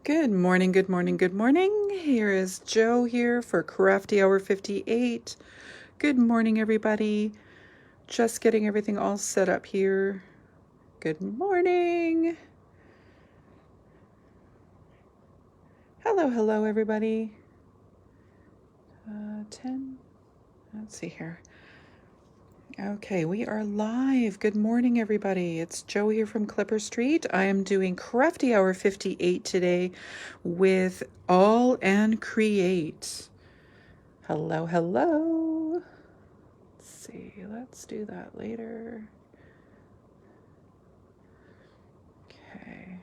Good morning, good morning, good morning. Here is Joe here for Crafty Hour 58. Good morning, everybody. Just getting everything all set up here. Good morning. Hello, hello, everybody. 10. Let's see here. Okay, we are live. Good morning, everybody. It's Joe here from Clipper Street. I am doing Crafty Hour 58 today with AALL and Create. Hello, hello. Let's see, let's do that later. Okay.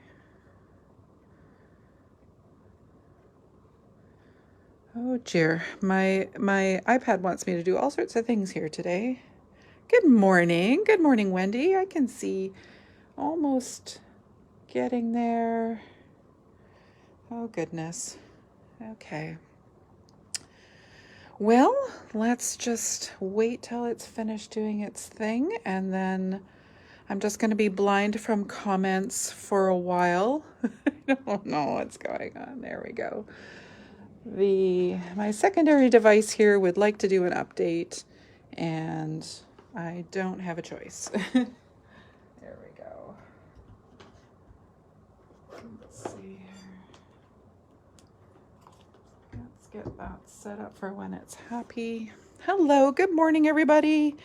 Oh dear, my iPad wants me to do all sorts of things here today. Good morning, Wendy. I can see almost getting there. Oh goodness. Okay. Well, let's just wait till it's finished doing its thing, and then I'm just going to be blind from comments for a while. I don't know what's going on. There we go. My secondary device here would like to do an update, and I don't have a choice. There we go. Let's see here. Let's get that set up for when it's happy. Hello, good morning, everybody.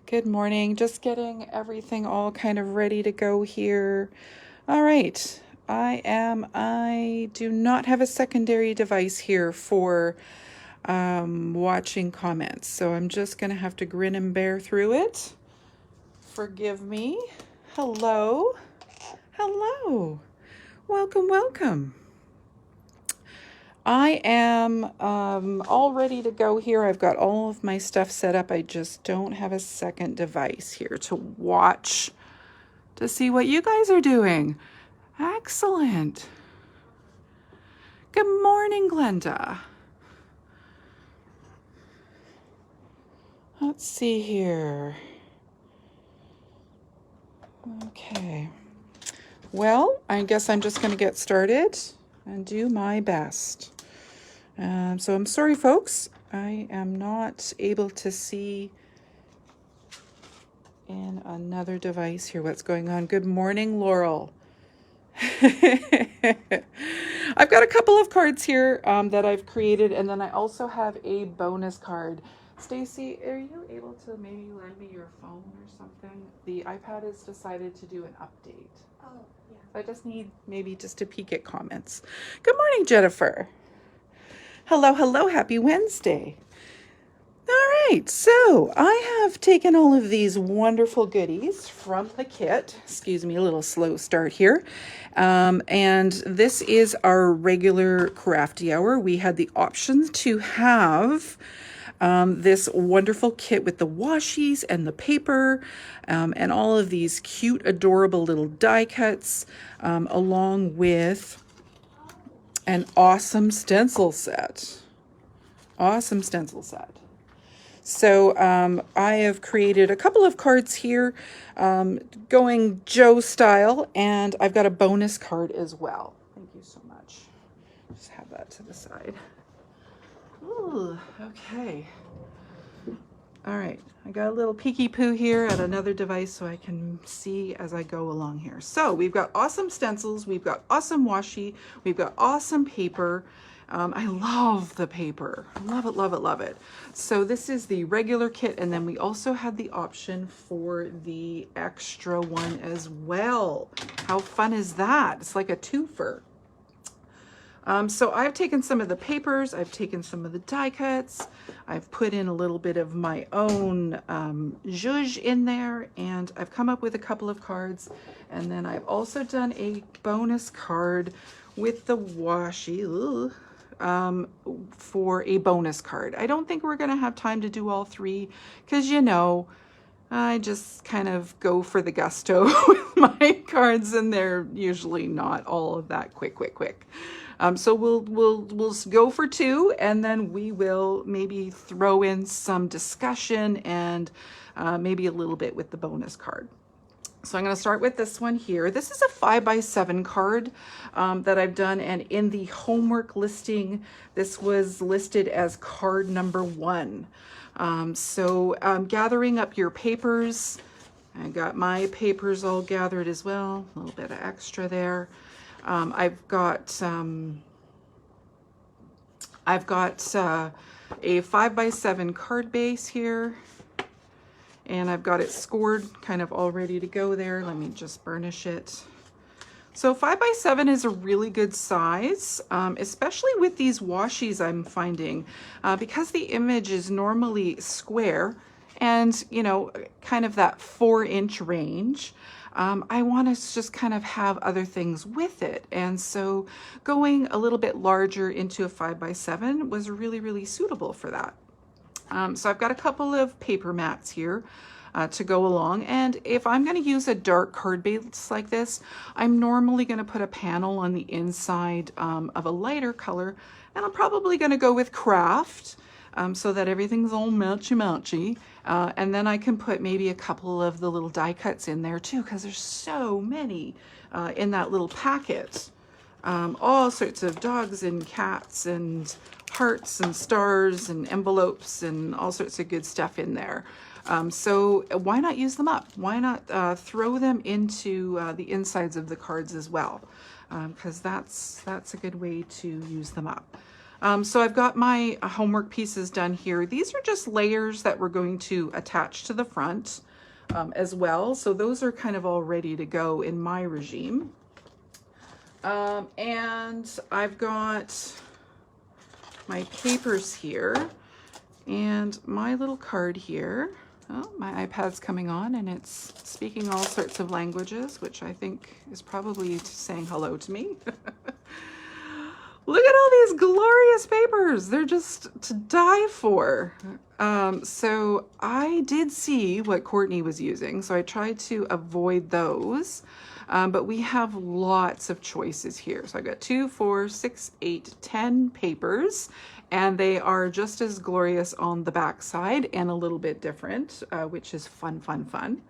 Good morning. Just getting everything all kind of ready to go here. All right. I do not have a secondary device here for watching comments, so I'm just going to have to grin and bear through it. Forgive me. Hello. Hello. Welcome, welcome. I am all ready to go here. I've got all of my stuff set up. I just don't have a second device here to watch to see what you guys are doing. Excellent. Good morning, Glenda. Let's see here. Okay. Well, I guess I'm just going to get started and do my best. So I'm sorry, folks. I am not able to see in another device here what's going on. Good morning, Laurel. I've got a couple of cards here that I've created, and then I also have a bonus card. Stacy, are you able to maybe lend me your phone or something? The iPad has decided to do an update. Oh, yeah. I just need maybe just to peek at comments. Good morning, Jennifer. Hello, hello, happy Wednesday. All right, so I have taken all of these wonderful goodies from the kit. Excuse me, a little slow start here. And this is our regular Crafty Hour. We had the option to have this wonderful kit with the washies and the paper and all of these cute, adorable little die cuts, along with an awesome stencil set. Awesome stencil set. So I have created a couple of cards here going Joe style, and I've got a bonus card as well. Thank you so much. Just have that to the side. Ooh, okay. All right, I got a little peeky poo here at another device so I can see as I go along here. So we've got awesome stencils, we've got awesome washi, we've got awesome paper. I love the paper. Love it, love it, love it. So this is the regular kit, and then we also had the option for the extra one as well. How fun is that? It's like a twofer. So I've taken some of the papers, I've taken some of the die cuts, I've put in a little bit of my own zhuzh in there, and I've come up with a couple of cards, and then I've also done a bonus card with the washi for a bonus card. I don't think we're going to have time to do all three because, you know, I just kind of go for the gusto with my cards, and they're usually not all of that quick. So we'll go for two, and then we will maybe throw in some discussion and maybe a little bit with the bonus card. So I'm going to start with this one here. This is a 5x7 card that I've done, and in the homework listing, this was listed as card number 1. Gathering up your papers. I got my papers all gathered as well. A little bit of extra there. I've got a 5x7 card base here. And I've got it scored, kind of all ready to go there. Let me just burnish it. So 5x7 is a really good size, especially with these washies I'm finding, because the image is normally square and, you know, kind of that 4-inch range. I want to just kind of have other things with it. And so going a little bit larger into a 5x7 was really, really suitable for that. So I've got a couple of paper mats here to go along, and if I'm going to use a dark card base like this, I'm normally going to put a panel on the inside of a lighter color, and I'm probably going to go with Craft so that everything's all matchy-matchy, and then I can put maybe a couple of the little die cuts in there too, because there's so many in that little packet. All sorts of dogs and cats and hearts and stars and envelopes and all sorts of good stuff in there. So why not use them up? Why not throw them into the insides of the cards as well? Because that's a good way to use them up. So I've got my homework pieces done here. These are just layers that we're going to attach to the front as well. So those are kind of all ready to go in my regime. And I've got my papers here and my little card here. Oh, my iPad's coming on and it's speaking all sorts of languages, which I think is probably saying hello to me. Look at all these glorious papers. They're just to die for. So I did see what Courtney was using, so I tried to avoid those. But we have lots of choices here. So I've got 2, 4, 6, 8, 10 papers, and they are just as glorious on the back side and a little bit different, which is fun, fun, fun.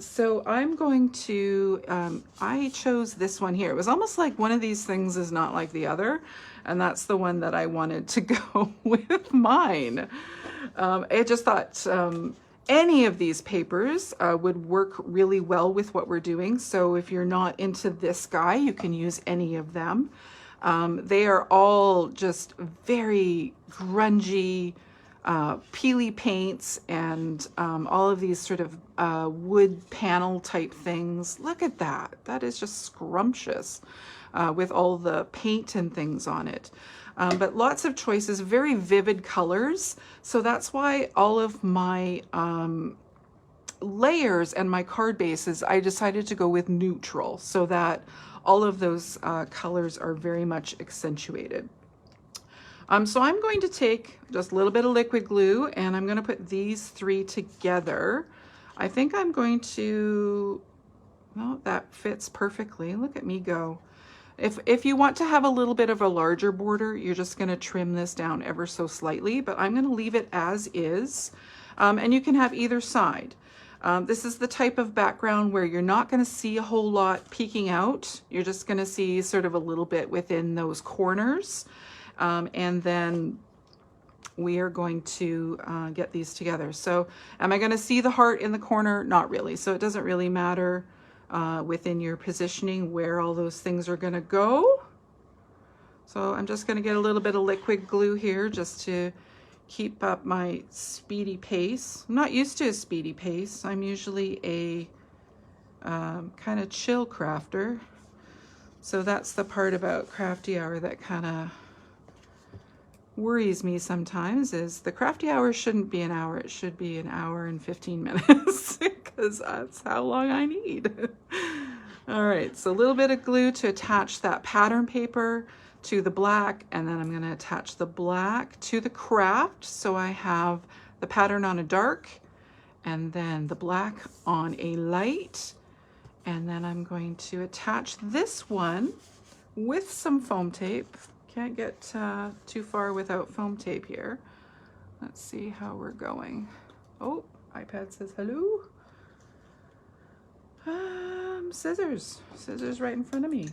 So I'm going to, I chose this one here. It was almost like one of these things is not like the other, and that's the one that I wanted to go with mine. I just thought any of these papers would work really well with what we're doing. So if you're not into this guy, you can use any of them. They are all just very grungy, peely paints and all of these sort of wood panel type things. Look at that. That is just scrumptious with all the paint and things on it. But lots of choices, very vivid colors. So that's why all of my layers and my card bases, I decided to go with neutral so that all of those colors are very much accentuated. So I'm going to take just a little bit of liquid glue and I'm going to put these 3 together. I think I'm going to, well, that fits perfectly. Look at me go. If you want to have a little bit of a larger border, you're just going to trim this down ever so slightly, but I'm going to leave it as is. And you can have either side. This is the type of background where you're not going to see a whole lot peeking out. You're just going to see sort of a little bit within those corners. And then we are going to get these together. So am I going to see the heart in the corner? Not really. So it doesn't really matter within your positioning where all those things are going to go. So I'm just going to get a little bit of liquid glue here just to keep up my speedy pace. I'm not used to a speedy pace. I'm usually a kind of chill crafter. So that's the part about Crafty Hour that kind of worries me sometimes, is the Crafty Hour shouldn't be an hour. It should be an hour and 15 minutes because that's how long I need. All right, so a little bit of glue to attach that pattern paper to the black, and then I'm going to attach the black to the craft. So I have the pattern on a dark and then the black on a light. And then I'm going to attach this one with some foam tape. Can't get too far without foam tape here. Let's see how we're going. Oh, iPad says hello. Scissors right in front of me.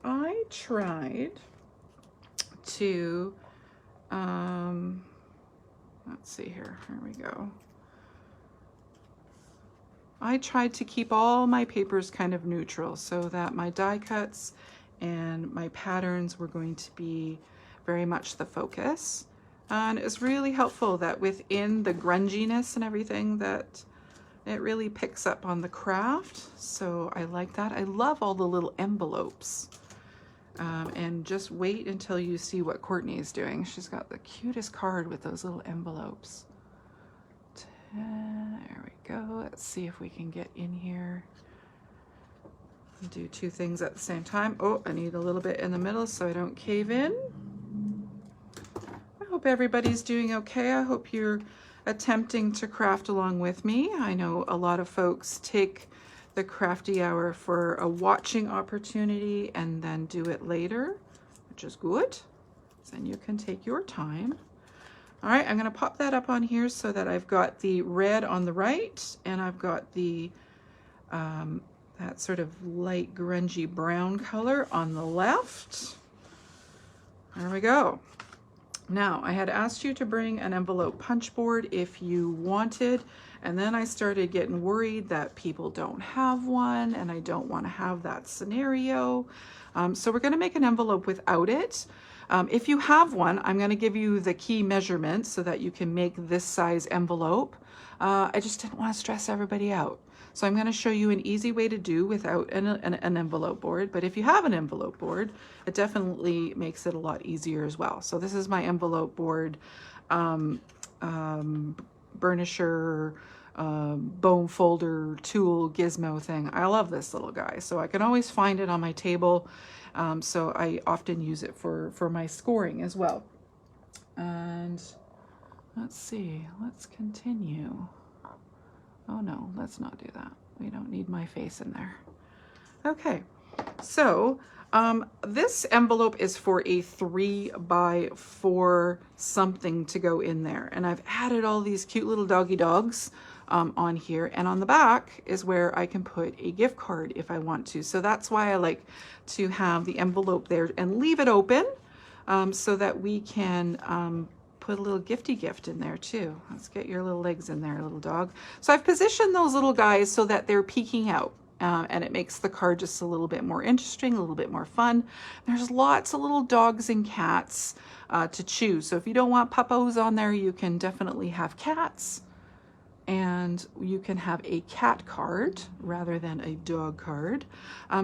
I tried to, let's see here we go. I tried to keep all my papers kind of neutral so that my die cuts and my patterns were going to be very much the focus. And it's really helpful that within the grunginess and everything that it really picks up on the craft. So I like that. I love all the little envelopes. And just wait until you see what Courtney is doing. She's got the cutest card with those little envelopes. There we go. Let's see if we can get in here and do two things at the same time. Oh, I need a little bit in the middle so I don't cave in. I hope everybody's doing okay. I hope you're attempting to craft along with me. I know a lot of folks take the Crafty Hour for a watching opportunity and then do it later, which is good. Then you can take your time. All right, I'm gonna pop that up on here so that I've got the red on the right and I've got the that sort of light grungy brown color on the left. There we go. Now, I had asked you to bring an envelope punch board if you wanted, and then I started getting worried that people don't have one and I don't want to have that scenario. So we're going to make an envelope without it. If you have one, I'm going to give you the key measurements so that you can make this size envelope. I just didn't want to stress everybody out. So I'm going to show you an easy way to do without an envelope board. But if you have an envelope board, it definitely makes it a lot easier as well. So this is my envelope board, burnisher, bone folder, tool, gizmo thing. I love this little guy. So I can always find it on my table. So I often use it for my scoring as well. And let's see, let's continue. Oh no, let's not do that. We don't need my face in there. Okay, so this envelope is for a 3x4 something to go in there. And I've added all these cute little doggy dogs on here. And on the back is where I can put a gift card if I want to. So that's why I like to have the envelope there and leave it open so that we can put a little gifty gift in there too. Let's get your little legs in there, little dog. So I've positioned those little guys so that they're peeking out and it makes the card just a little bit more interesting, a little bit more fun. There's lots of little dogs and cats to choose. So if you don't want puppos on there, you can definitely have cats, and you can have a cat card rather than a dog card.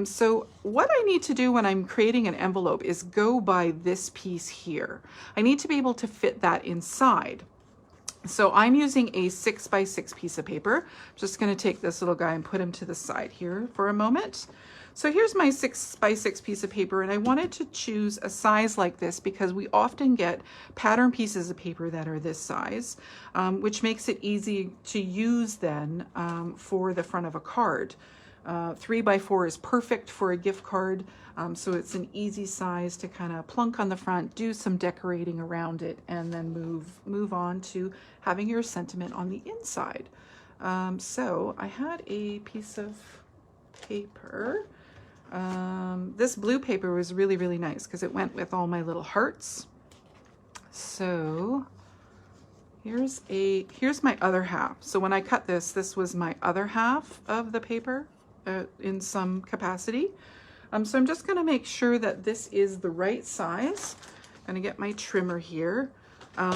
So what I need to do when I'm creating an envelope is go by this piece here. I need to be able to fit that inside. So I'm using a 6x6 piece of paper. I'm just going to take this little guy and put him to the side here for a moment. So here's my 6x6 piece of paper, and I wanted to choose a size like this because we often get pattern pieces of paper that are this size, which makes it easy to use then for the front of a card. 3x4 is perfect for a gift card, so it's an easy size to kind of plunk on the front, do some decorating around it, and then move on to having your sentiment on the inside. So I had a piece of paper. This blue paper was really, really nice because it went with all my little hearts. So here's my other half. So when I cut this was my other half of the paper in some capacity. So I'm just going to make sure that this is the right size. I'm going to get my trimmer here.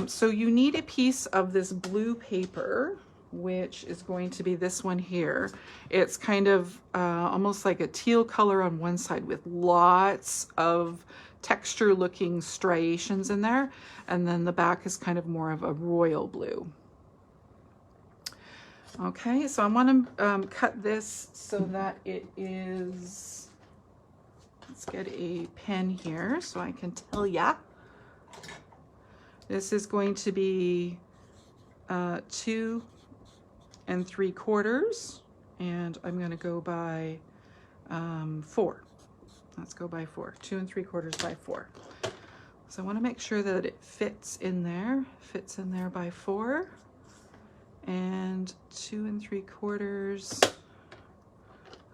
So you need a piece of this blue paper, which is going to be this one here. It's kind of almost like a teal color on one side with lots of texture looking striations in there. And then the back is kind of more of a royal blue. Okay, so I want to cut this so that it is, let's get a pen here so I can tell ya. This is going to be 2 3/4, and I'm going to go by 4. Let's go by 4. 2 3/4 by 4. So I want to make sure that it fits in there by 4, and 2 3/4.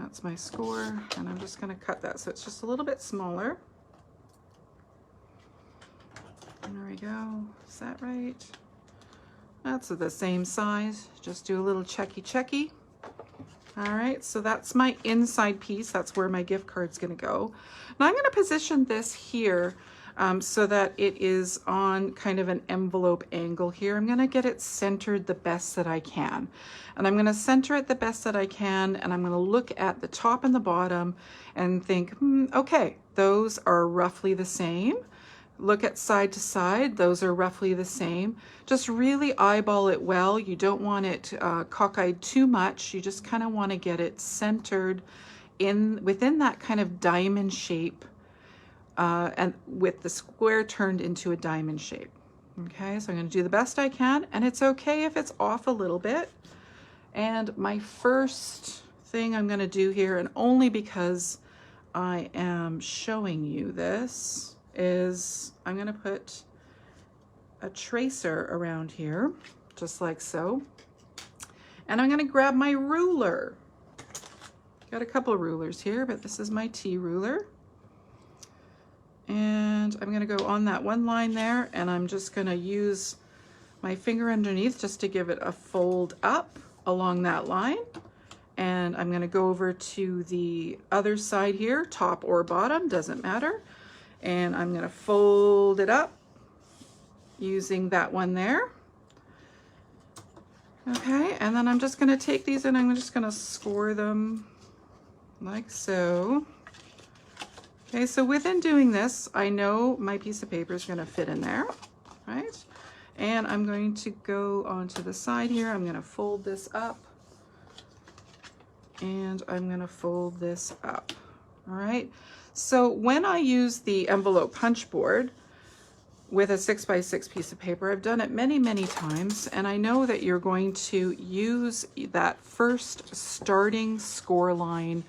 That's my score, and I'm just going to cut that so it's just a little bit smaller. There we go. Is that right? That's the same size. Just do a little checky. All right, so that's my inside piece. That's where my gift card's going to go. Now I'm going to position this here so that it is on kind of an envelope angle here. I'm going to get it centered the best that I can. And I'm going to center it the best that I can, and I'm going to look at the top and the bottom and think, okay, those are roughly the same. Look at side to side, those are roughly the same. Just really eyeball it well. You don't want it cockeyed too much. You just kind of want to get it centered within that kind of diamond shape, and with the square turned into a diamond shape. Okay, so I'm going to do the best I can, and it's okay if it's off a little bit. And my first thing I'm going to do here, and only because I am showing you this, is I'm going to put a tracer around here, just like so. And I'm going to grab my ruler. Got a couple of rulers here, but this is my T ruler. And I'm going to go on that one line there, and I'm just going to use my finger underneath just to give it a fold up along that line. And I'm going to go over to the other side here, top or bottom, doesn't matter. And I'm going to fold it up using that one there. Okay, and then I'm just going to take these and I'm just going to score them like so. Okay, so within doing this, I know my piece of paper is going to fit in there, right? And I'm going to go onto the side here. I'm going to fold this up, and I'm going to fold this up. All right. So when I use the envelope punch board with a 6x6 piece of paper, I've done it many, many times, and I know that you're going to use that first starting score line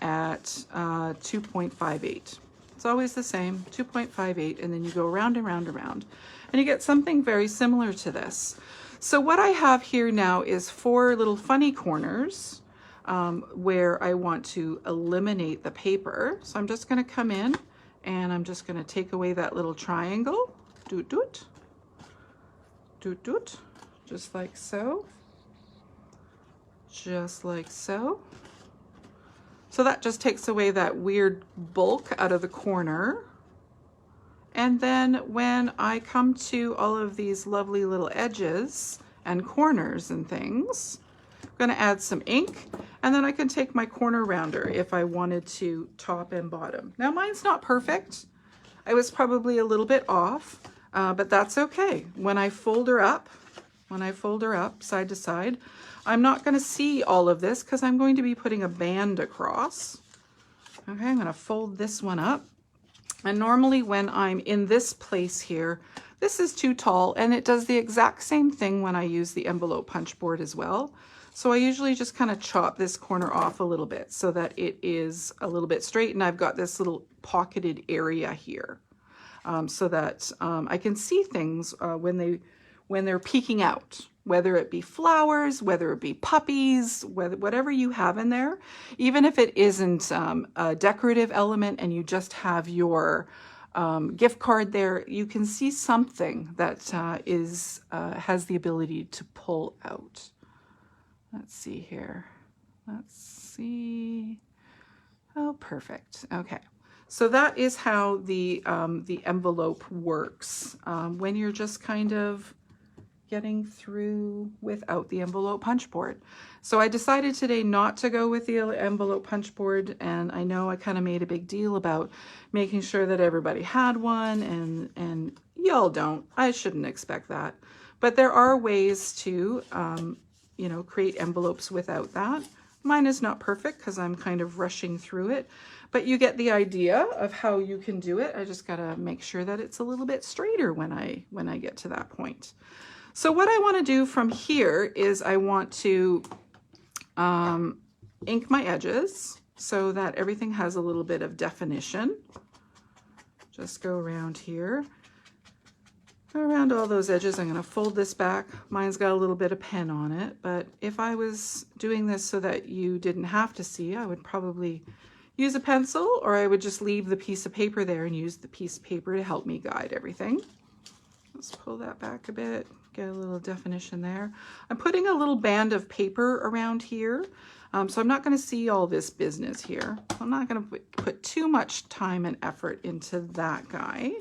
at 2.58. It's always the same, 2.58, and then you go around and round and round, and you get something very similar to this. So what I have here now is 4 little funny corners where I want to eliminate the paper. So I'm just going to come in and I'm just going to take away that little triangle, doot doot, doot doot, just like so, just like so. So that just takes away that weird bulk out of the corner. And then when I come to all of these lovely little edges and corners and things, I'm going to add some ink, and then I can take my corner rounder if I wanted to top and bottom. Now mine's not perfect. I was probably a little bit off, but that's okay. When I fold her up side to side, I'm not going to see all of this because I'm going to be putting a band across. Okay, I'm going to fold this one up. And normally when I'm in this place here, this is too tall, and it does the exact same thing when I use the envelope punch board as well. So I usually just kind of chop this corner off a little bit so that it is a little bit straight, and I've got this little pocketed area here so that I can see things when they're peeking out, whether it be flowers, whether it be puppies, whatever you have in there. Even if it isn't a decorative element and you just have your gift card there, you can see something that has the ability to pull out. Let's see here. Let's see. Oh, perfect. Okay. So that is how the envelope works when you're just kind of getting through without the envelope punch board. So I decided today not to go with the envelope punch board, and I know I kind of made a big deal about making sure that everybody had one, and y'all don't. I shouldn't expect that. But there are ways to you know, create envelopes without that. Mine is not perfect because I'm kind of rushing through it, but you get the idea of how you can do it. I just gotta make sure that it's a little bit straighter when I get to that point. So what I want to do from here is I want to ink my edges so that everything has a little bit of definition. Just go around here. Around all those edges, I'm going to fold this back. Mine's got a little bit of pen on it, but if I was doing this so that you didn't have to see, I would probably use a pencil, or I would just leave the piece of paper there and use the piece of paper to help me guide everything. Let's pull that back a bit, get a little definition there. I'm putting a little band of paper around here, so I'm not going to see all this business here. I'm not going to put too much time and effort into that guy.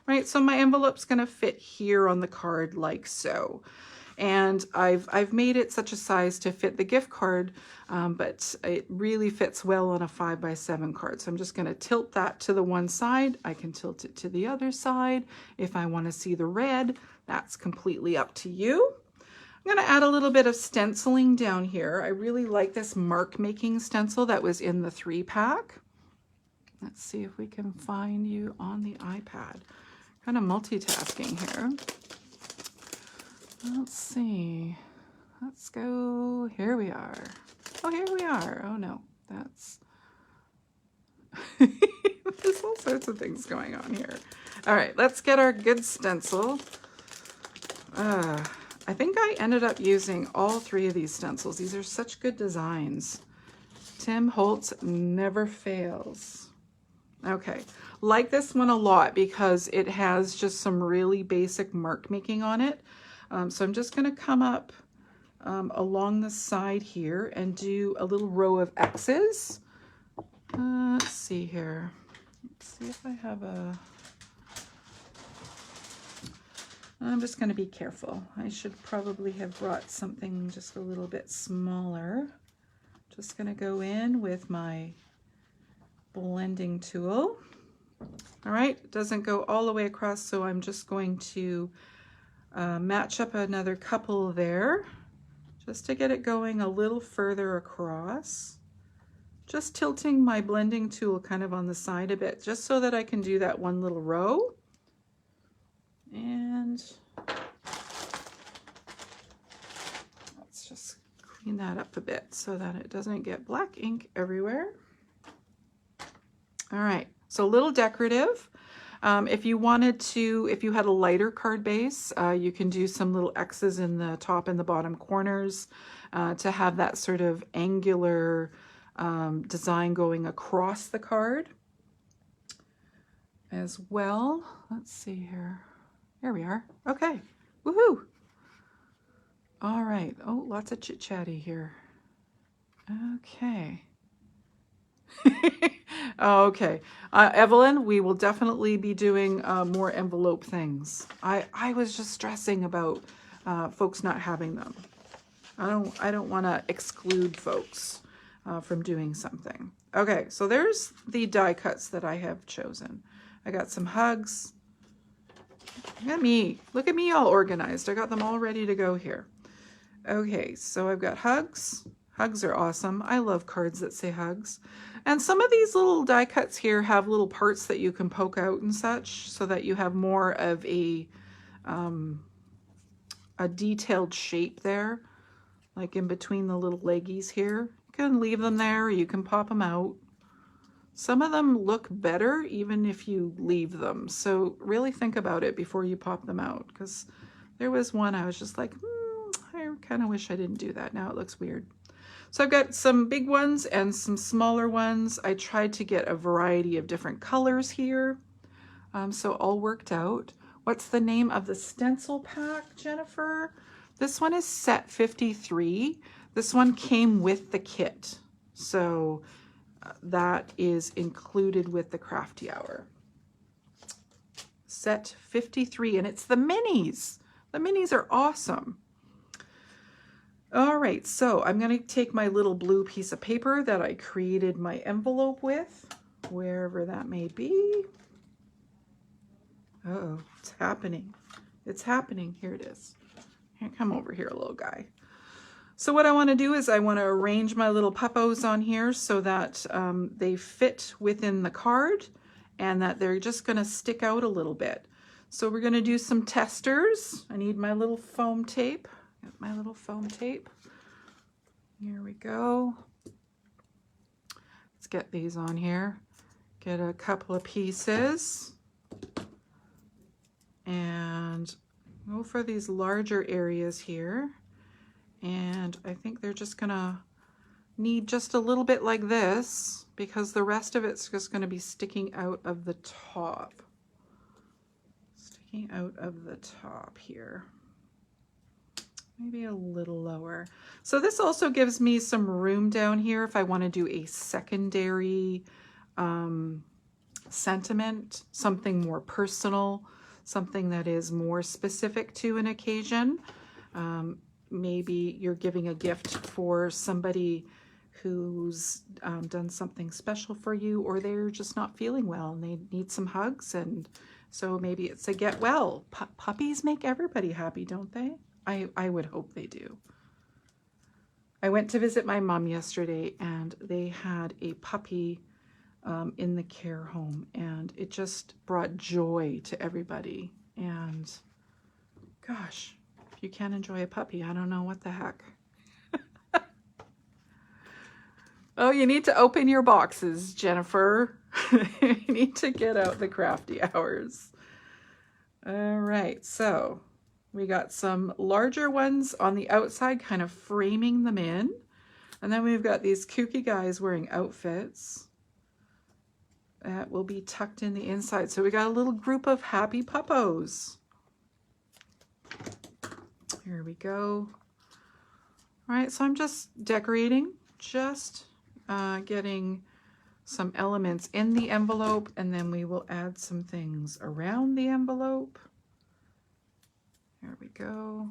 Right, so my envelope's going to fit here on the card like so. And I've made it such a size to fit the gift card, but it really fits well on a 5x7 card. So I'm just going to tilt that to the one side. I can tilt it to the other side. If I want to see the red, that's completely up to you. I'm going to add a little bit of stenciling down here. I really like this mark making stencil that was in the 3-pack. Let's see if we can find you on the iPad. Kind of multitasking here. Let's see. Let's go. Here we are. Oh, here we are. Oh no, that's there's all sorts of things going on here. All right, let's get our good stencil. I think I ended up using all 3 of these stencils. These are such good designs. Tim Holtz never fails. Okay, like this one a lot because it has just some really basic mark making on it. So I'm just going to come up along the side here and do a little row of X's. Let's see here. Let's see if I have a... I'm just going to be careful. I should probably have brought something just a little bit smaller. Just going to go in with my blending tool. All right, it doesn't go all the way across, so I'm just going to match up another couple there just to get it going a little further across. Just tilting my blending tool kind of on the side a bit just so that I can do that one little row. And let's just clean that up a bit so that it doesn't get black ink everywhere. All right, so a little decorative. If you wanted to, if you had a lighter card base, you can do some little X's in the top and the bottom corners to have that sort of angular design going across the card as well. Let's see here. Here we are. Okay. Woohoo! All right. Oh, lots of chit-chatty here. Okay. Okay. Evelyn, we will definitely be doing more envelope things. I was just stressing about folks not having them. I don't want to exclude folks from doing something. Okay, so there's the die cuts that I have chosen. I got some hugs. Look at me all organized. I got them all ready to go here. Okay, so I've got hugs. Hugs are awesome. I love cards that say hugs. And some of these little die cuts here have little parts that you can poke out and such so that you have more of a detailed shape there, like in between the little leggies here. You can leave them there or you can pop them out. Some of them look better even if you leave them. So really think about it before you pop them out, because there was one I was just like, I kind of wish I didn't do that. Now it looks weird. So I've got some big ones and some smaller ones. I tried to get a variety of different colors here. So all worked out. What's the name of the stencil pack, Jennifer? This one is set 53. This one came with the kit. So that is included with the Crafty Hour. Set 53, and it's the minis. The minis are awesome. All right, so I'm going to take my little blue piece of paper that I created my envelope with, wherever that may be. Uh-oh, it's happening. It's happening. Here it is. Here, come over here, little guy. So what I want to do is I want to arrange my little puppos on here so that they fit within the card and that they're just going to stick out a little bit. So we're going to do some testers. I need my little foam tape. Got my little foam tape. Here we go. Let's get these on here. Get a couple of pieces. and go for these larger areas here. And I think they're just gonna need just a little bit like this, because the rest of it's just gonna be sticking out of the top. Sticking out of the top here. Maybe a little lower. So this also gives me some room down here if I want to do a secondary sentiment, something more personal, something that is more specific to an occasion. Maybe you're giving a gift for somebody who's done something special for you, or they're just not feeling well and they need some hugs, and so maybe it's a get well. Puppies make everybody happy, don't they? I would hope they do. I went to visit my mom yesterday, and they had a puppy in the care home, and it just brought joy to everybody. And gosh, if you can't enjoy a puppy, I don't know what the heck. Oh, you need to open your boxes, Jennifer. You need to get out the crafty hours. All right, so we got some larger ones on the outside, kind of framing them in. And then we've got these kooky guys wearing outfits that will be tucked in the inside. So we got a little group of happy puppos. Here we go. All right, so I'm just decorating, just getting some elements in the envelope, and then we will add some things around the envelope. There we go.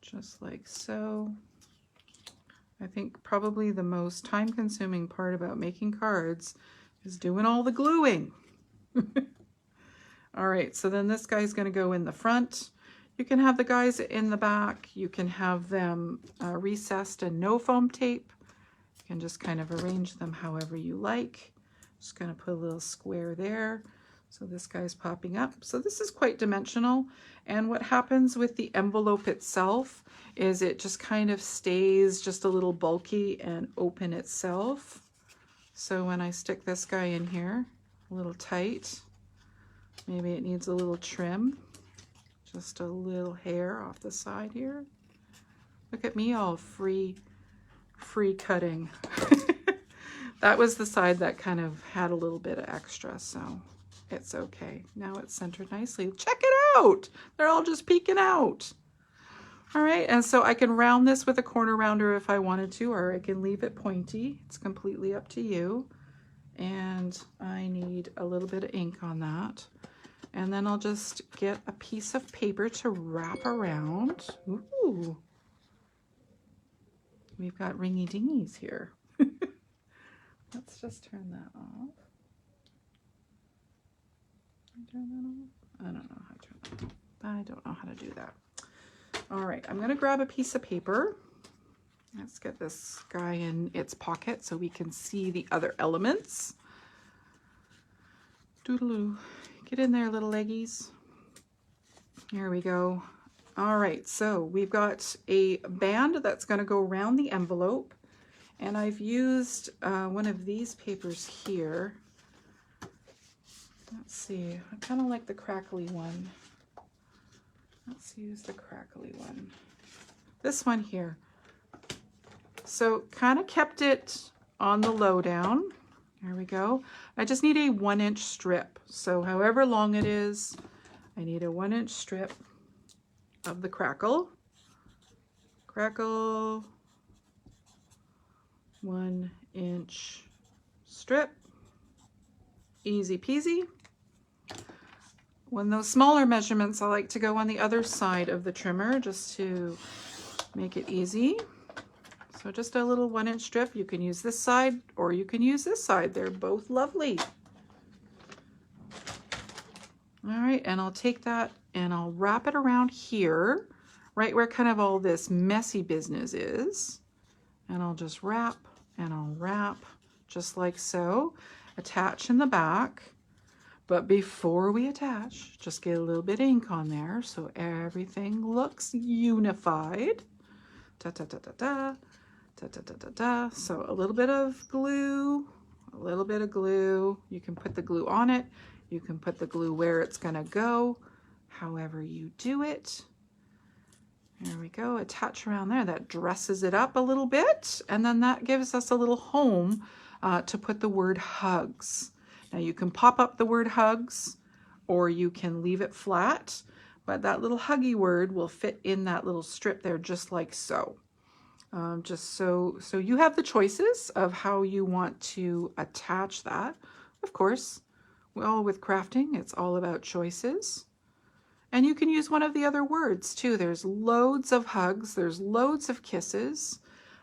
Just like so. I think probably the most time-consuming part about making cards is doing all the gluing. All right, so then this guy's going to go in the front. You can have the guys in the back. You can have them recessed and no foam tape. You can just kind of arrange them however you like. Just going to put a little square there. So this guy's popping up. So this is quite dimensional. And what happens with the envelope itself is it just kind of stays just a little bulky and open itself. So when I stick this guy in here, a little tight, maybe it needs a little trim, just a little hair off the side here. Look at me, all free cutting. That was the side that kind of had a little bit of extra, so it's okay. Now it's centered nicely. Check it out. They're all just peeking out. All right, and so I can round this with a corner rounder if I wanted to, or I can leave it pointy. It's completely up to you. And I need a little bit of ink on that. And then I'll just get a piece of paper to wrap around. Ooh. We've got ringy dingies here. Let's just turn that off. Turn that off? I don't know how to turn that off. I don't know how to do that. All right, I'm gonna grab a piece of paper. Let's get this guy in its pocket so we can see the other elements. Doodaloo. Get in there, little leggies. Here we go. All right, so we've got a band that's going to go around the envelope, and I've used one of these papers here. Let's see, I kind of like the crackly one. Let's use the crackly one. This one here. So kind of kept it on the lowdown. There we go. I just need a 1-inch strip. So however long it is, I need a 1-inch strip of the crackle. Crackle, 1-inch strip. Easy peasy. When those smaller measurements, I like to go on the other side of the trimmer just to make it easy. So just a little 1-inch strip. You can use this side or you can use this side. They're both lovely. All right, and I'll take that and I'll wrap it around here, right where kind of all this messy business is. And I'll just wrap and I'll wrap just like so. Attach in the back. But before we attach, just get a little bit of ink on there so everything looks unified. Da-da-da-da-da. Da-da-da-da-da. So a little bit of glue, a little bit of glue. You can put the glue on it. You can put the glue where it's going to go, however you do it. There we go, attach around there. That dresses it up a little bit, and then that gives us a little home to put the word hugs. Now you can pop up the word hugs, or you can leave it flat, but that little huggy word will fit in that little strip there just like so. Just so you have the choices of how you want to attach that. Of course, well, with crafting, it's all about choices. And you can use one of the other words too. There's loads of hugs, there's loads of kisses,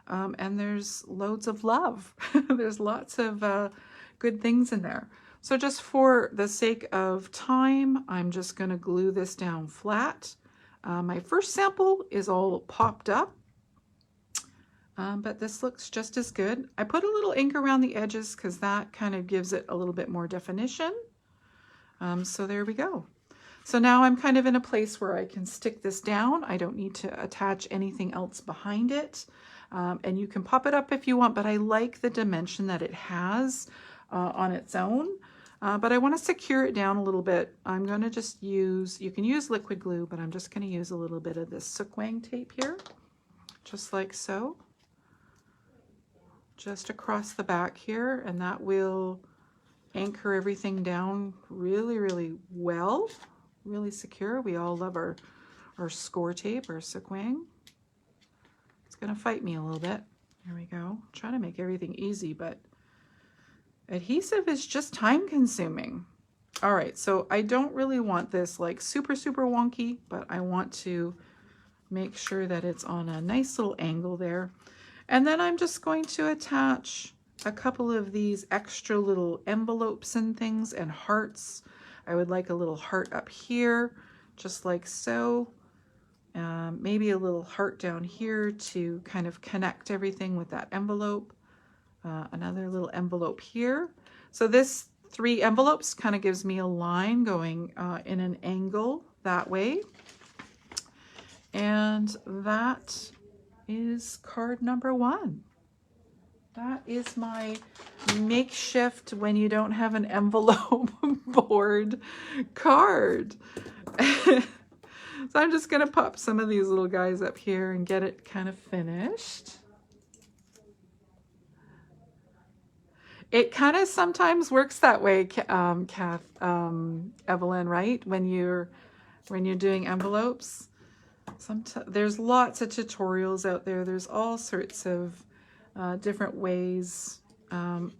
and there's loads of love. There's lots of good things in there. So just for the sake of time, I'm just going to glue this down flat. My first sample is all popped up, but this looks just as good. I put a little ink around the edges because that kind of gives it a little bit more definition. So there we go. So now I'm kind of in a place where I can stick this down. I don't need to attach anything else behind it. And you can pop it up if you want, but I like the dimension that it has on its own. But I want to secure it down a little bit. I'm going to just use, you can use liquid glue, but I'm just going to use a little bit of this Sukwang tape here, just like so. Just across the back here, and that will anchor everything down really, really well. Really secure. We all love our score tape, our Sukwang. It's going to fight me a little bit. There we go. I'm trying to make everything easy, but adhesive is just time consuming. All right, so I don't really want this like super, super wonky, but I want to make sure that it's on a nice little angle there. And then I'm just going to attach a couple of these extra little envelopes and things and hearts. I would like a little heart up here, just like so. Maybe a little heart down here to kind of connect everything with that envelope. Another little envelope here. So this 3 envelopes kind of gives me a line going in an angle that way. And that is card number 1. That is my makeshift when you don't have an envelope board card. So I'm just going to pop some of these little guys up here and get it kind of finished. It kind of sometimes works that way, Evelyn, right? When you're doing envelopes. There's lots of tutorials out there. There's all sorts of different ways. I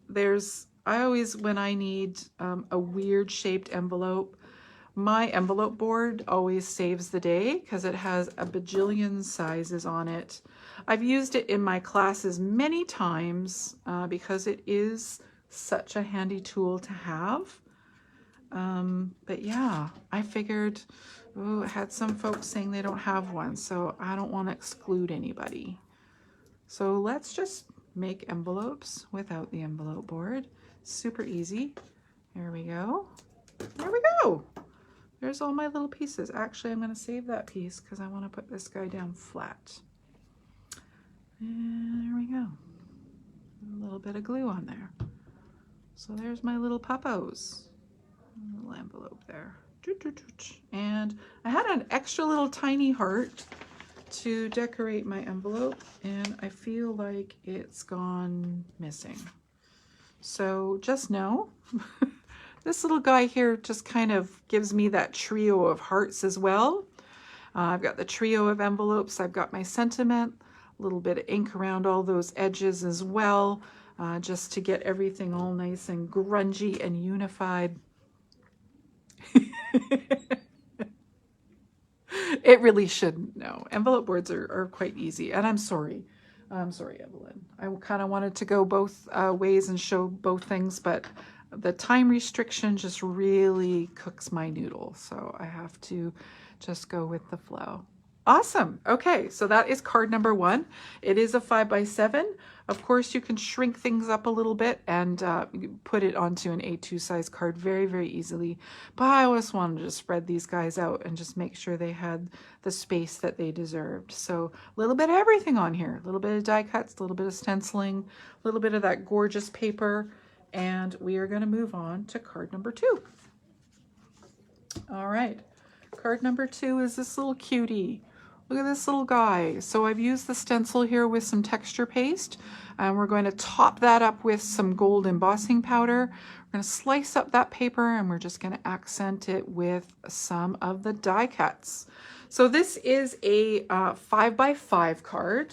always, when I need a weird shaped envelope, my envelope board always saves the day because it has a bajillion sizes on it. I've used it in my classes many times because it is such a handy tool to have. But yeah, I figured, I had some folks saying they don't have one, so I don't want to exclude anybody. So let's just make envelopes without the envelope board. Super easy. There we go. There we go. There's all my little pieces. Actually, I'm going to save that piece because I want to put this guy down flat. And there we go. A little bit of glue on there. So there's my little puppos. A little envelope there. And I had an extra little tiny heart to decorate my envelope, and I feel like it's gone missing. So just know this little guy here just kind of gives me that trio of hearts as well. I've got the trio of envelopes. I've got my sentiment, a little bit of ink around all those edges as well, just to get everything all nice and grungy and unified. It really shouldn't. No, envelope boards are quite easy, and I'm sorry. I'm sorry, Evelyn. I kind of wanted to go both ways and show both things, but the time restriction just really cooks my noodle, so I have to just go with the flow. Awesome. Okay, so that is card number 1. It is a 5x7. Of course, you can shrink things up a little bit and put it onto an A2 size card very, very easily. But I always wanted to spread these guys out and just make sure they had the space that they deserved. So a little bit of everything on here. A little bit of die cuts, a little bit of stenciling, a little bit of that gorgeous paper. And we are going to move on to card number 2. All right, card number 2 is this little cutie. Look at this little guy. So I've used the stencil here with some texture paste, and we're going to top that up with some gold embossing powder. We're going to slice up that paper, and we're just going to accent it with some of the die cuts. So this is a 5x5 card,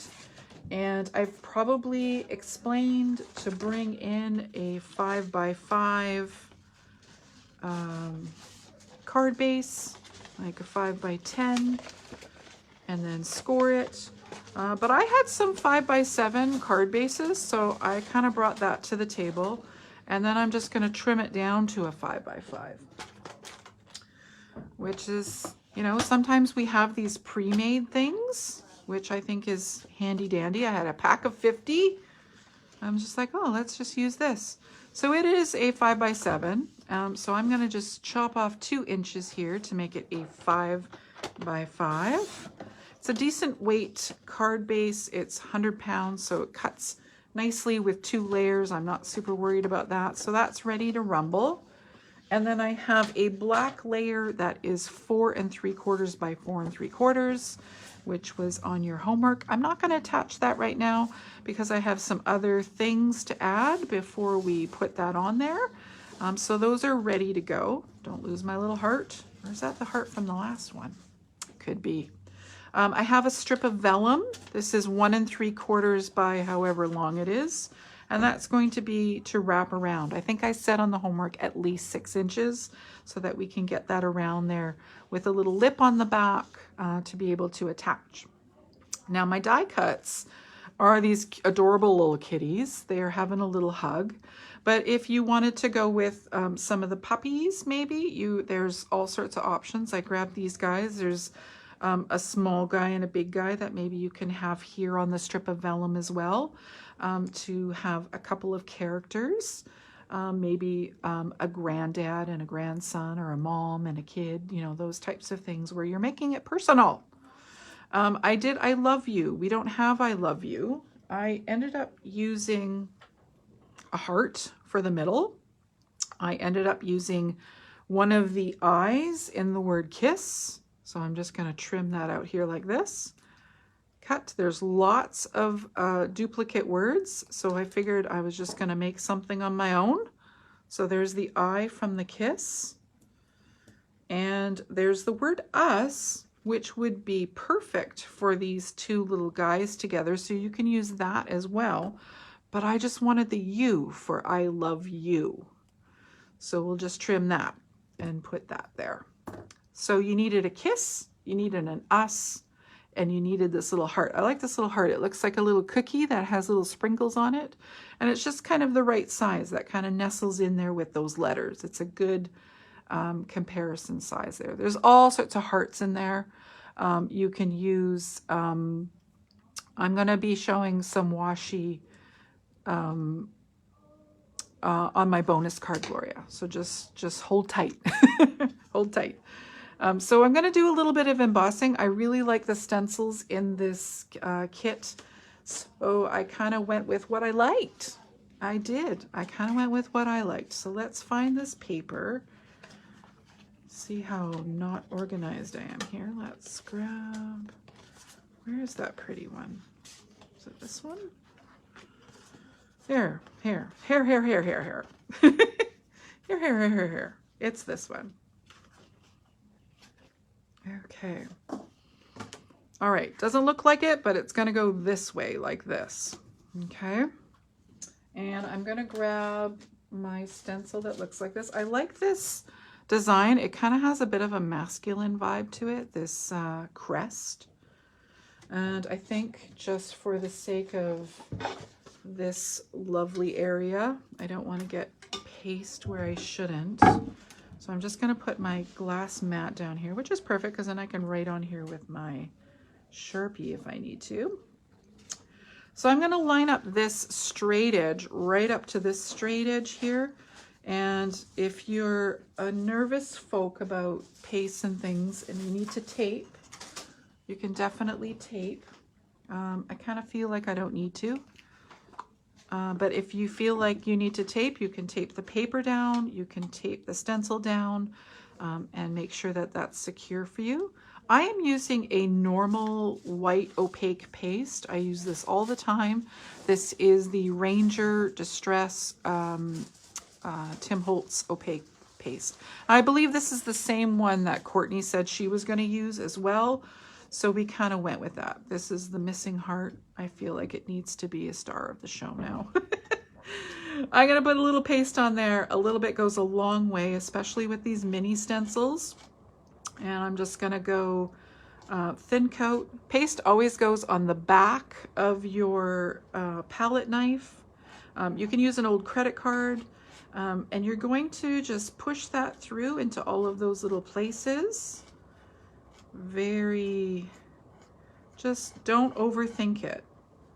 and I've probably explained to bring in a 5x5 card base, like a 5x10, and then score it. But I had some 5x7 card bases, so I kind of brought that to the table, and then I'm just going to trim it down to a 5x5, which is, you know, sometimes we have these pre-made things, which I think is handy dandy. I had a pack of 50. I'm just like, oh, let's just use this. So it is a 5x7. So I'm going to just chop off 2 inches here to make it a 5x5. It's a decent weight card base. It's 100 pounds, so it cuts nicely with 2 layers. I'm not super worried about that. So that's ready to rumble. And then I have a black layer that is 4 3/4 by 4 3/4, which was on your homework. I'm not going to attach that right now because I have some other things to add before we put that on there. So those are ready to go. Don't lose my little heart. Or is that the heart from the last one? Could be. I have a strip of vellum. This is 1 3/4 by however long it is. And that's going to be to wrap around. I think I said on the homework at least 6 inches so that we can get that around there with a little lip on the back to be able to attach. Now my die cuts are these adorable little kitties. They are having a little hug. But if you wanted to go with some of the puppies, maybe, there's all sorts of options. I grabbed these guys. There's a small guy and a big guy that maybe you can have here on the strip of vellum as well, to have a couple of characters, maybe a granddad and a grandson, or a mom and a kid, you know, those types of things where you're making it personal. I did I love you. We don't have I love you. I ended up using a heart for the middle. I ended up using one of the eyes in the word kiss. So I'm just going to trim that out here like this. Cut. There's lots of duplicate words, so I figured I was just going to make something on my own. So there's the I from the kiss, and there's the word us, which would be perfect for these 2 little guys together, so you can use that as well. But I just wanted the you for I love you. So we'll just trim that and put that there. So you needed a kiss, you needed an us, and you needed this little heart. I like this little heart. It looks like a little cookie that has little sprinkles on it. And it's just kind of the right size that kind of nestles in there with those letters. It's a good comparison size there. There's all sorts of hearts in there. You can use, I'm going to be showing some washi on my bonus card, Gloria. So just hold tight. Hold tight. So I'm going to do a little bit of embossing. I really like the stencils in this kit. So I kind of went with what I liked. I did. I kind of went with what I liked. So let's find this paper. See how not organized I am here. Let's grab, where is that pretty one? Is it this one? Here. Here. It's this one. Okay. All right. Doesn't look like it, but it's going to go this way, like this. Okay. And I'm going to grab my stencil that looks like this. I like this design. It kind of has a bit of a masculine vibe to it, this crest. And I think just for the sake of this lovely area, I don't want to get paste where I shouldn't. So I'm just going to put my glass mat down here, which is perfect because then I can write on here with my Sharpie if I need to. So I'm going to line up this straight edge right up to this straight edge here. And if you're a nervous folk about paste and things and you need to tape, you can definitely tape. I kind of feel like I don't need to. But if you feel like you need to tape, you can tape the paper down, you can tape the stencil down. and make sure that that's secure for you. I am using a normal white opaque paste. I use this all the time. This is the Ranger Distress Tim Holtz opaque paste. I believe this is the same one that Courtney said she was going to use as well. So we kind of went with that. This is the missing heart. I feel like it needs to be a star of the show now. I'm going to put a little paste on there. A little bit goes a long way, especially with these mini stencils. And I'm just going to go thin coat. Paste always goes on the back of your palette knife. You can use an old credit card. And you're going to just push that through into all of those little places. Just don't overthink it.